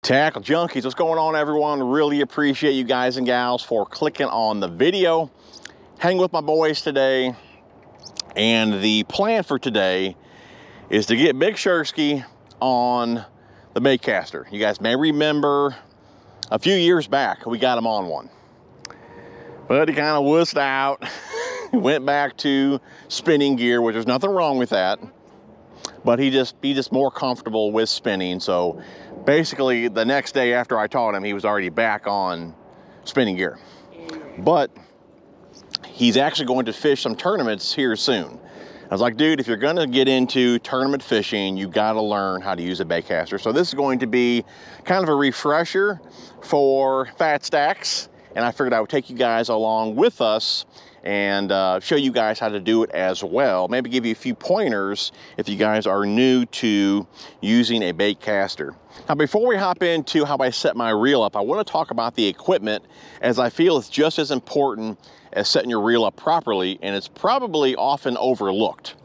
Tackle Junkies, what's going on, everyone? Really appreciate you guys and gals for clicking on the video. Hang with my boys today, and the plan for today is to get Big Shursky on the Baitcaster. You guys may remember a few years back we got him on one, but he kind of wussed out. Went back to spinning gear, which there's nothing wrong with that, but he just more comfortable with spinning. So basically the next day after I taught him, he was already back on spinning gear. But he's actually going to fish some tournaments here soon. I was like, dude, if you're gonna get into tournament fishing, you gotta learn how to use a baitcaster. So this is going to be kind of a refresher for Fat Stacks, and I figured I would take you guys along with us and show you guys how to do it as well. Maybe give you a few pointers if you guys are new to using a baitcaster. Now, before we hop into how I set my reel up, I want to talk about the equipment, as I feel it's just as important as setting your reel up properly, and it's probably often overlooked.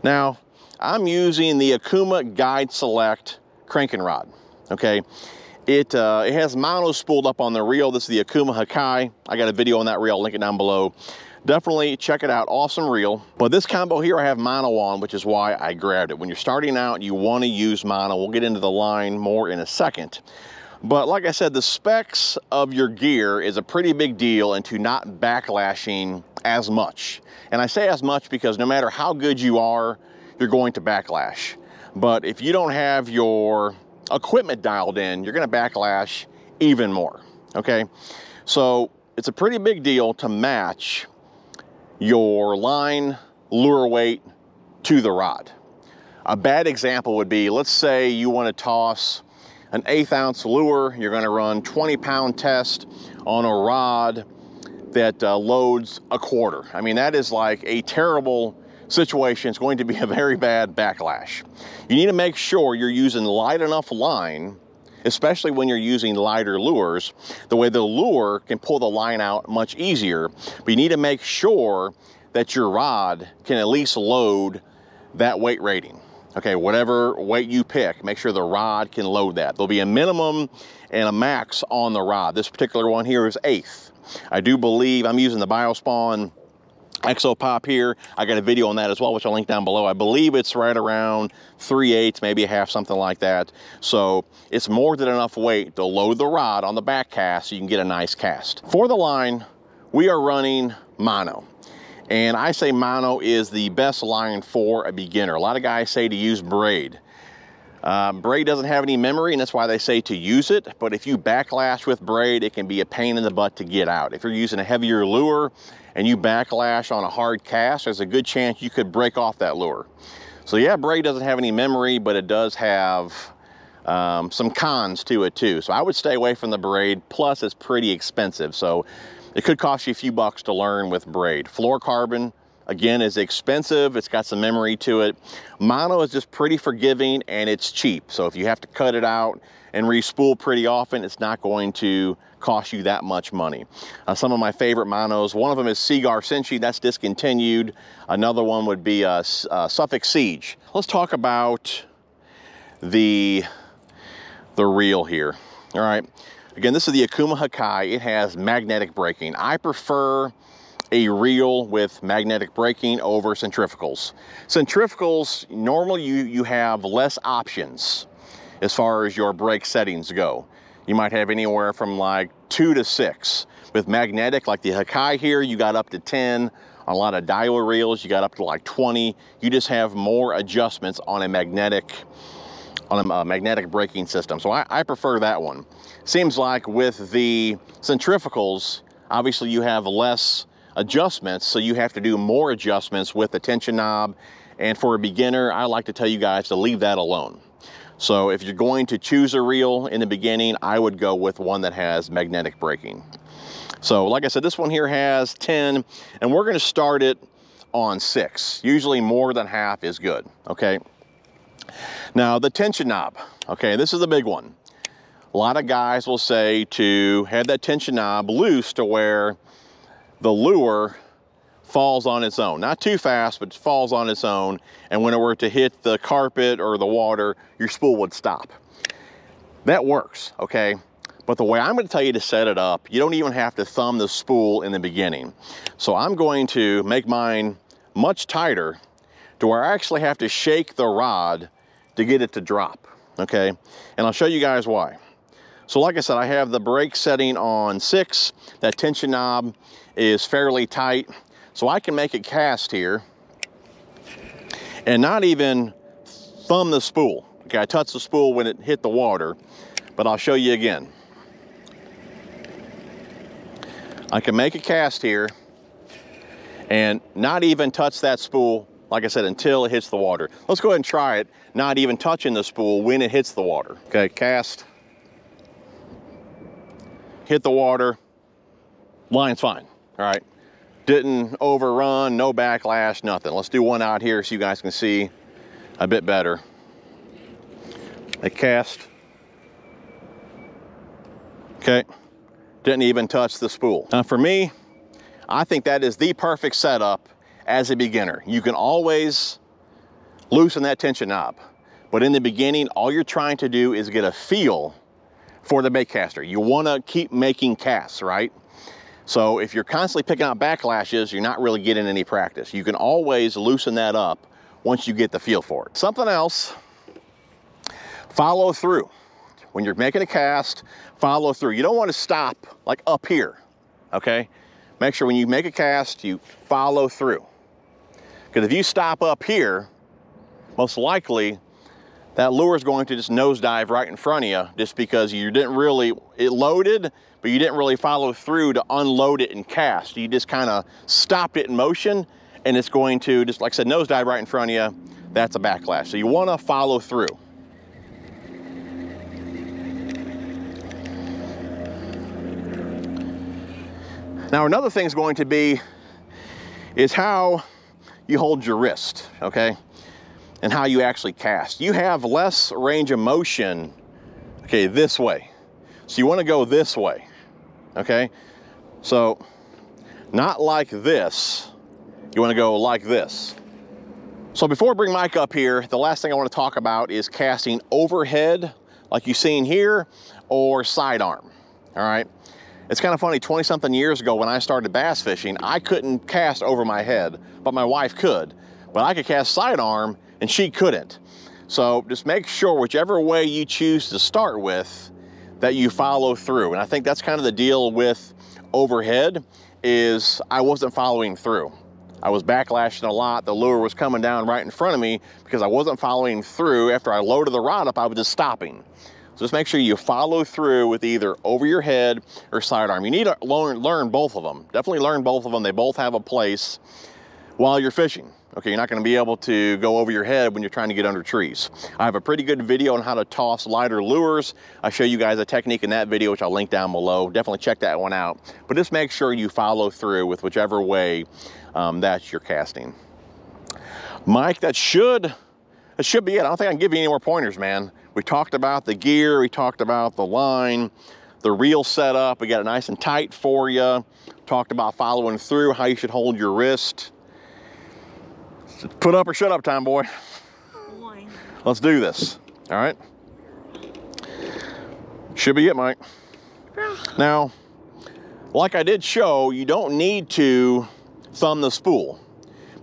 Now, I'm using the Akuma Guide Select cranking rod, okay? It has mono spooled up on the reel. This is the Akuma Hakai. I got a video on that reel, I'll link it down below. Definitely check it out, awesome reel. But this combo here I have mono on, which is why I grabbed it. When you're starting out, you want to use mono. We'll get into the line more in a second. But like I said, the specs of your gear is a pretty big deal into not backlashing as much. And I say as much because no matter how good you are, you're going to backlash. But if you don't have your equipment dialed in, you're going to backlash even more, okay? So it's a pretty big deal to match your line lure weight to the rod. A bad example would be, let's say you want to toss an 1/8 ounce lure. You're going to run 20-pound test on a rod that loads a 1/4. I mean, that is like a terrible situation. It's going to be a very bad backlash. You need to make sure you're using light enough line, especially when you're using lighter lures. The way the lure can pull the line out much easier, but you need to make sure that your rod can at least load that weight rating. Okay, whatever weight you pick, make sure the rod can load that. There'll be a minimum and a max on the rod. This particular one here is 1/8. I do believe I'm using the Biospawn Exo Pop here. I got a video on that as well, which I'll link down below. I believe it's right around 3/8, maybe a half, something like that. So it's more than enough weight to load the rod on the back cast so you can get a nice cast. For the line, we are running mono. And I say mono is the best line for a beginner. A lot of guys say to use braid. Braid doesn't have any memory, and that's why they say to use it. But if you backlash with braid, it can be a pain in the butt to get out. If you're using a heavier lure and you backlash on a hard cast, there's a good chance you could break off that lure. So yeah, braid doesn't have any memory, but it does have some cons to it too. So I would stay away from the braid. Plus, it's pretty expensive. So it could cost you a few bucks to learn with braid. Fluorocarbon, again, is expensive. It's got some memory to it. Mono is just pretty forgiving and it's cheap. So if you have to cut it out and re-spool pretty often, it's not going to cost you that much money. Some of my favorite monos, one of them is Seagar Senshi, that's discontinued. Another one would be Suffolk Siege. Let's talk about the reel here. All right. Again, this is the Akuma Hakai. It has magnetic braking. I prefer a reel with magnetic braking over centrifugals. Centrifugals, normally you have less options as far as your brake settings go. You might have anywhere from like 2 to 6. With magnetic, like the Hakai here, you got up to 10. On a lot of Daiwa reels, you got up to like 20. You just have more adjustments on a magnetic braking system. So I prefer that one. Seems like with the centrifugals, obviously you have less adjustments, so you have to do more adjustments with the tension knob. And for a beginner, I like to tell you guys to leave that alone. So if you're going to choose a reel in the beginning, I would go with one that has magnetic braking. So like I said, this one here has 10, and we're gonna start it on 6. Usually more than half is good, okay? Now the tension knob, okay, this is a big one. A lot of guys will say to have that tension knob loose to where the lure falls on its own. Not too fast, but falls on its own. And when it were to hit the carpet or the water, your spool would stop. That works, okay? But the way I'm going to tell you to set it up, you don't even have to thumb the spool in the beginning. So I'm going to make mine much tighter to where I actually have to shake the rod to get it to drop, okay? And I'll show you guys why. So like I said, I have the brake setting on 6. That tension knob is fairly tight. So I can make it cast here and not even thumb the spool. Okay, I touched the spool when it hit the water, but I'll show you again. I can make a cast here and not even touch that spool, like I said, until it hits the water. Let's go ahead and try it, not even touching the spool when it hits the water. Okay, cast, hit the water, line's fine, all right? Didn't overrun, no backlash, nothing. Let's do one out here so you guys can see a bit better. A cast, okay. Didn't even touch the spool. Now for me, I think that is the perfect setup as a beginner. You can always loosen that tension knob, but in the beginning, all you're trying to do is get a feel for the baitcaster. You wanna keep making casts, right? So if you're constantly picking out backlashes, you're not really getting any practice. You can always loosen that up once you get the feel for it. Something else, follow through. When you're making a cast, follow through. You don't want to stop like up here, okay? Make sure when you make a cast, you follow through. Because if you stop up here, most likely that lure is going to just nosedive right in front of you just because you didn't really, it loaded, but you didn't really follow through to unload it and cast. You just kind of stopped it in motion and it's going to, just like I said, nosedive right in front of you. That's a backlash. So you want to follow through. Now another thing is going to be is how you hold your wrist, okay? And how you actually cast. You have less range of motion, okay, this way. So you want to go this way, okay? So not like this, you want to go like this. So before I bring Mike up here, the last thing I want to talk about is casting overhead, like you've seen here, or sidearm, all right? It's kind of funny, 20-something years ago when I started bass fishing, I couldn't cast over my head, but my wife could. But I could cast sidearm and she couldn't. So just make sure whichever way you choose to start with, that you follow through. And I think that's kind of the deal with overhead, is I wasn't following through. I was backlashing a lot. The lure was coming down right in front of me because I wasn't following through. After I loaded the rod up, I was just stopping. So just make sure you follow through with either over your head or sidearm. You need to learn both of them. Definitely learn both of them. They both have a place while you're fishing. Okay, you're not gonna be able to go over your head when you're trying to get under trees. I have a pretty good video on how to toss lighter lures. I show you guys a technique in that video, which I'll link down below. Definitely check that one out. But just make sure you follow through with whichever way that you're casting. Mike, that should be it. I don't think I can give you any more pointers, man. We talked about the gear, we talked about the line, the reel setup, we got it nice and tight for you. Talked about following through, how you should hold your wrist. It's put up or shut up time, boy. Let's do this, all right? Should be it, Mike. Now, like I did show, you don't need to thumb the spool,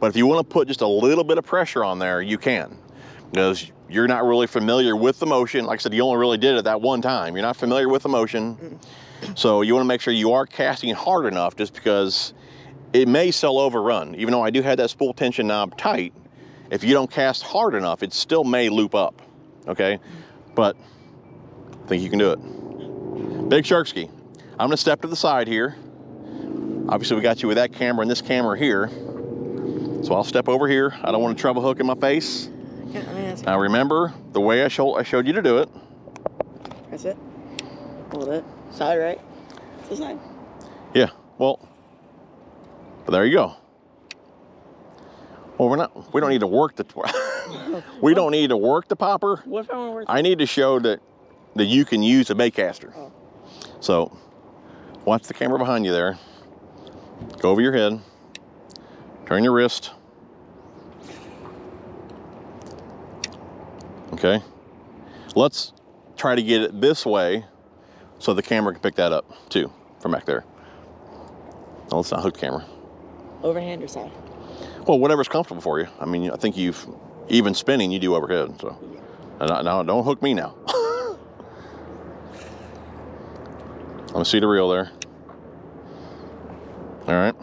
but if you want to put just a little bit of pressure on there, you can, because you're not really familiar with the motion. Like I said, you only really did it that one time. You're not familiar with the motion. So you want to make sure you are casting hard enough, just because it may still overrun. Even though I do have that spool tension knob tight, if you don't cast hard enough, it still may loop up, okay? But I think you can do it. Big Sharksky. I'm gonna step to the side here. Obviously we got you with that camera and this camera here. So I'll step over here. I don't want a treble hook in my face. Now remember the way I showed you to do it. That's it. Hold it. Side, right? It's the side. Yeah, well, there you go. Well, we don't need to work the, we don't need to work the popper. What if I want to work? I need to show that you can use a baitcaster. Oh. So watch the camera behind you there. Go over your head. Turn your wrist. Okay. Let's try to get it this way so the camera can pick that up too from back there. No, it's not hooked camera. Overhand or side? Well, whatever's comfortable for you. I mean, I think you've, even spinning, you do overhead, so. Now, don't hook me now. Let me see the reel there. All right.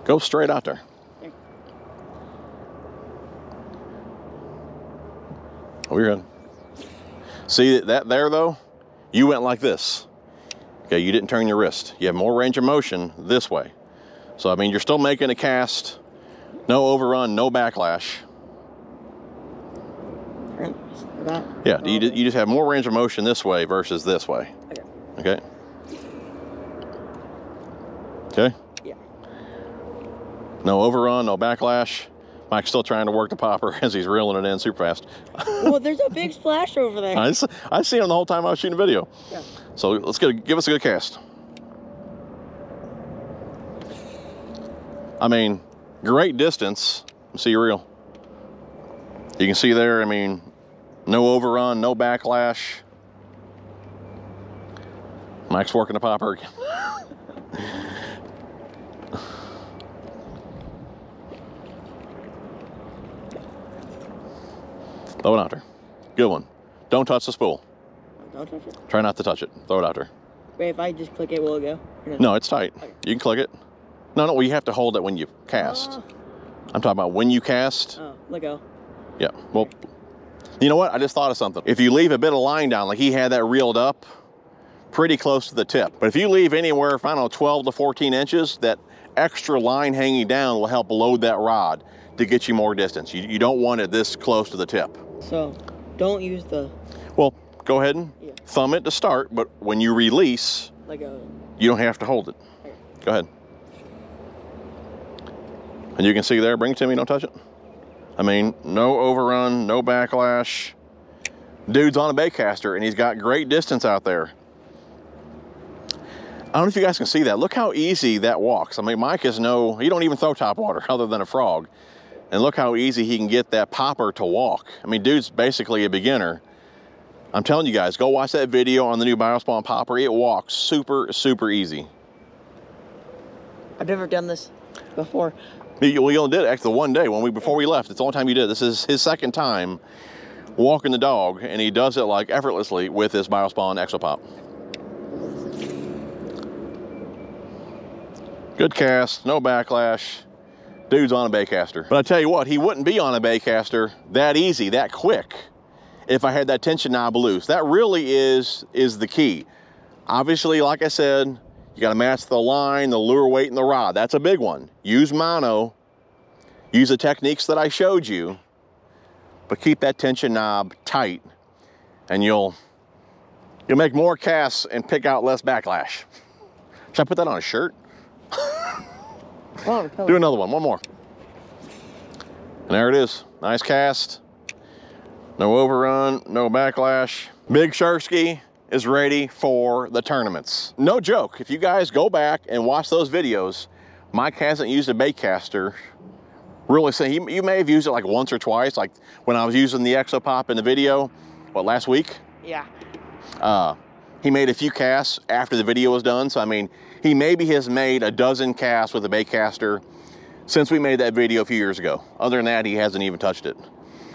Go straight out there. Oh, you're good. See that there though? You went like this. Okay, you didn't turn your wrist. You have more range of motion this way. So I mean, you're still making a cast. No overrun, no backlash. Yeah, you just have more range of motion this way versus this way. Okay. Okay? Yeah. No overrun, no backlash. Mike's still trying to work the popper as he's reeling it in super fast. Well, there's a big splash over there. I see him the whole time I was shooting video. Yeah. So let's give us a good cast. I mean, great distance. Let's see your reel. You can see there, I mean, no overrun, no backlash. Mike's working the popper again. Throw it out there. Good one. Don't touch the spool. Don't touch it. Try not to touch it. Throw it out there. Wait, if I just click it, will it go? No, it's tight. Okay. You can click it. No, well, you have to hold it when you cast. I'm talking about when you cast. Oh, let go. Yeah, well, you know what? I just thought of something. If you leave a bit of line down, like he had that reeled up pretty close to the tip. But if you leave anywhere, I don't know, 12 to 14 inches, that extra line hanging down will help load that rod to get you more distance. You don't want it this close to the tip. So, don't use the... Well, go ahead and thumb it to start, but when you release, let go. You don't have to hold it. Okay. Go ahead. And you can see there, bring it to me, don't touch it. I mean, no overrun, no backlash. Dude's on a baitcaster and he's got great distance out there. I don't know if you guys can see that. Look how easy that walks. I mean, Mike is he don't even throw top water other than a frog. And look how easy he can get that popper to walk. I mean, dude's basically a beginner. I'm telling you guys, go watch that video on the new Biospawn popper. It walks super, super easy. I've never done this before. We only did it actually the one day before we left. It's the only time you did. This is his second time walking the dog, and he does it like effortlessly with his Biospawn Exopop. Good cast, no backlash. Dude's on a baitcaster. But I tell you what, he wouldn't be on a baitcaster that easy, that quick, if I had that tension knob loose. That really is the key. Obviously, like I said, you got to match the line, the lure weight, and the rod. That's a big one. Use mono. Use the techniques that I showed you, but keep that tension knob tight, and you'll make more casts and pick out less backlash. Should I put that on a shirt? Do another one more. And there it is. Nice cast. No overrun, no backlash. Big Shursky is ready for the tournaments. No joke, if you guys go back and watch those videos, Mike hasn't used a baitcaster. Really, you may have used it like once or twice, like when I was using the Exopop in the video, what, last week? Yeah. He made a few casts after the video was done, so I mean, he maybe has made a dozen casts with a baitcaster since we made that video a few years ago. Other than that, he hasn't even touched it.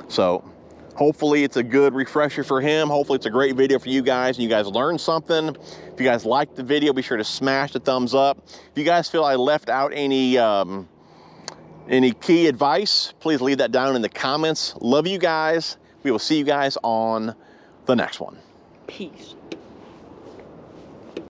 So hopefully it's a good refresher for him. Hopefully it's a great video for you guys and you guys learned something. If you guys liked the video, be sure to smash the thumbs up. If you guys feel I left out any key advice, please leave that down in the comments. Love you guys. We will see you guys on the next one. Peace.